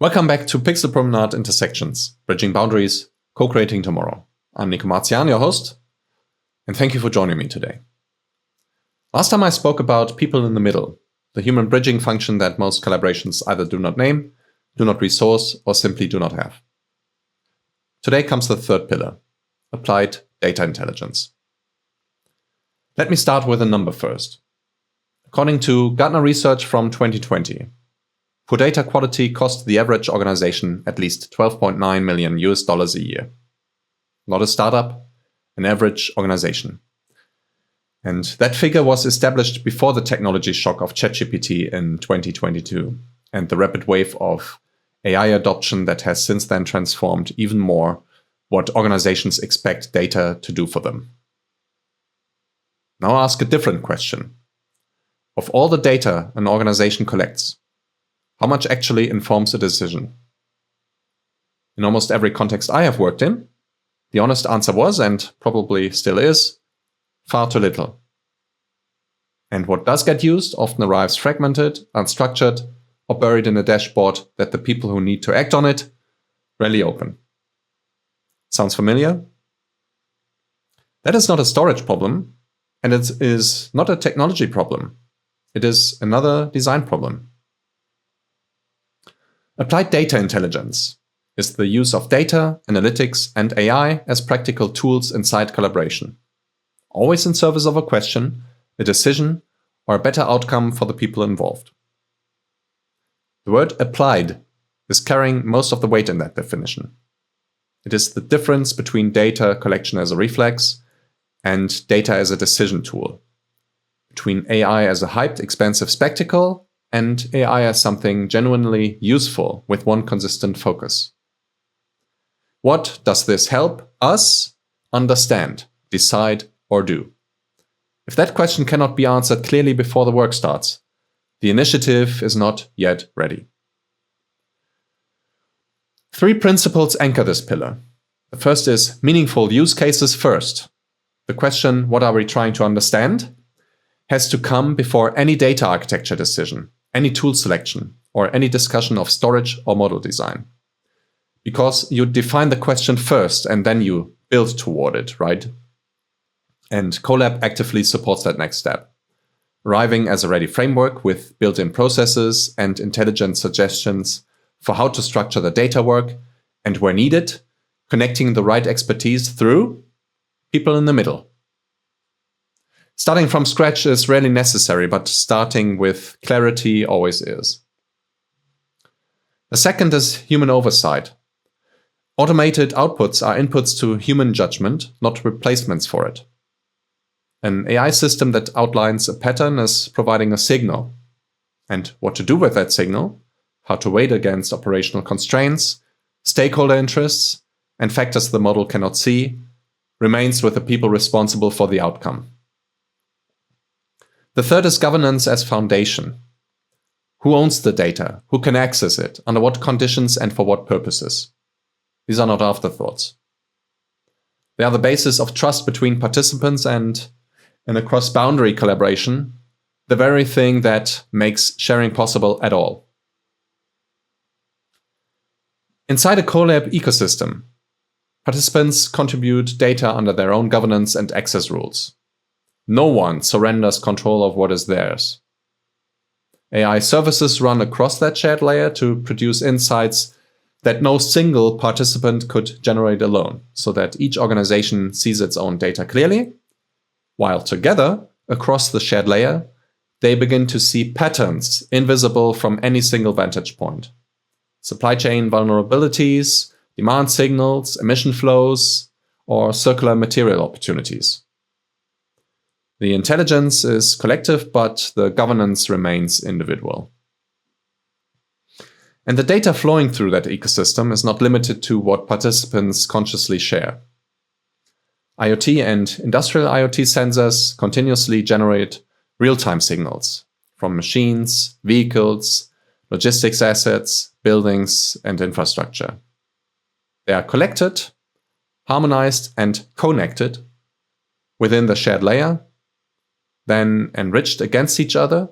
Welcome back to PixelPromenade Intersections, Bridging Boundaries, Co-Creating Tomorrow. I'm Nico Marzian, your host, and thank you for joining me today. Last time I spoke about people in the middle, the human bridging function that most collaborations either do not name, do not resource, or simply do not have. Today comes the third pillar, applied data intelligence. Let me start with a number first. According to Gartner research from 2020, poor data quality cost the average organization at least $12.9 million a year. Not a startup, an average organization. And that figure was established before the technology shock of ChatGPT in 2022 and the rapid wave of AI adoption that has since then transformed even more what organizations expect data to do for them. Now ask a different question. Of all the data an organization collects, how much actually informs a decision? In almost every context I have worked in, the honest answer was, and probably still is, far too little. And what does get used often arrives fragmented, unstructured, or buried in a dashboard that the people who need to act on it rarely open. Sounds familiar? That is not a storage problem, and it is not a technology problem. It is another design problem. Applied data intelligence is the use of data, analytics, and AI as practical tools inside collaboration, always in service of a question, a decision, or a better outcome for the people involved. The word applied is carrying most of the weight in that definition. It is the difference between data collection as a reflex and data as a decision tool, between AI as a hyped, expensive spectacle and AI as something genuinely useful with one consistent focus. What does this help us understand, decide, or do? If that question cannot be answered clearly before the work starts, the initiative is not yet ready. 3 principles anchor this pillar. The first is meaningful use cases first. The question, what are we trying to understand, has to come before any data architecture decision, any tool selection, or any discussion of storage or model design. Because you define the question first and then you build toward it, right? And Colab actively supports that next step, arriving as a ready framework with built-in processes and intelligent suggestions for how to structure the data work, and where needed, connecting the right expertise through people in the middle. Starting from scratch is rarely necessary, but starting with clarity always is. The second is human oversight. Automated outputs are inputs to human judgment, not replacements for it. An AI system that outlines a pattern is providing a signal. And what to do with that signal, how to weigh it against operational constraints, stakeholder interests, and factors the model cannot see, remains with the people responsible for the outcome. The third is governance as foundation. Who owns the data? Who can access it? Under what conditions and for what purposes? These are not afterthoughts. They are the basis of trust between participants and, in a cross-boundary collaboration, the very thing that makes sharing possible at all. Inside a Colab ecosystem, participants contribute data under their own governance and access rules. No one surrenders control of what is theirs. AI services run across that shared layer to produce insights that no single participant could generate alone, so that each organization sees its own data clearly, while together, across the shared layer, they begin to see patterns invisible from any single vantage point. Supply chain vulnerabilities, demand signals, emission flows, or circular material opportunities. The intelligence is collective, but the governance remains individual. And the data flowing through that ecosystem is not limited to what participants consciously share. IoT and industrial IoT sensors continuously generate real-time signals from machines, vehicles, logistics assets, buildings, and infrastructure. They are collected, harmonized, and connected within the shared layer, then enriched against each other.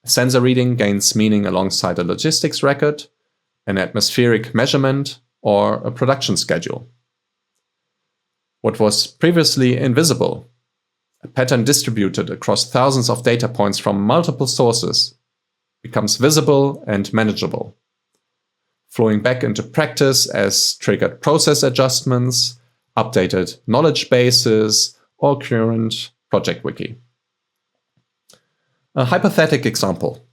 Sensor reading gains meaning alongside a logistics record, an atmospheric measurement, or a production schedule. What was previously invisible, a pattern distributed across thousands of data points from multiple sources, becomes visible and manageable, flowing back into practice as triggered process adjustments, updated knowledge bases, or current project wiki. A hypothetical example.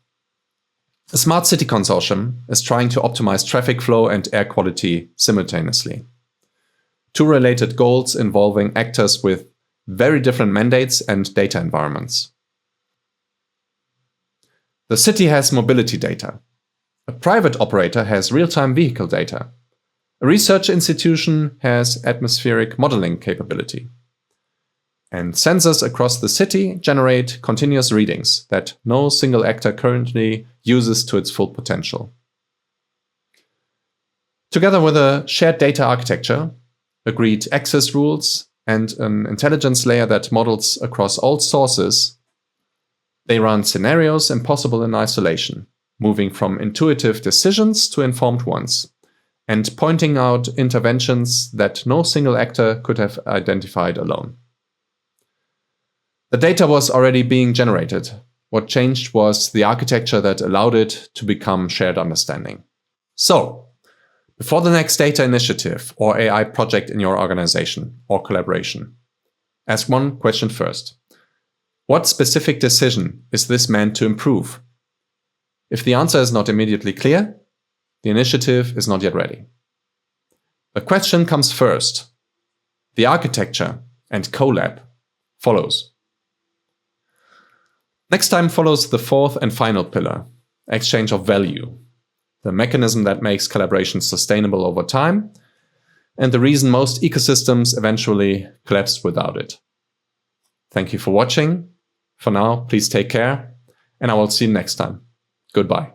A smart city consortium is trying to optimize traffic flow and air quality simultaneously. Two related goals involving actors with very different mandates and data environments. The city has mobility data. A private operator has real-time vehicle data. A research institution has atmospheric modeling capability. And sensors across the city generate continuous readings that no single actor currently uses to its full potential. Together with a shared data architecture, agreed access rules, and an intelligence layer that models across all sources, they run scenarios impossible in isolation, moving from intuitive decisions to informed ones, and pointing out interventions that no single actor could have identified alone. The data was already being generated. What changed was the architecture that allowed it to become shared understanding. So, before the next data initiative or AI project in your organization or collaboration, ask one question first. What specific decision is this meant to improve? If the answer is not immediately clear, the initiative is not yet ready. The question comes first. The architecture and collab follows. Next time follows the fourth and final pillar, exchange of value, the mechanism that makes collaboration sustainable over time, and the reason most ecosystems eventually collapse without it. Thank you for watching. For now, please take care, and I will see you next time. Goodbye.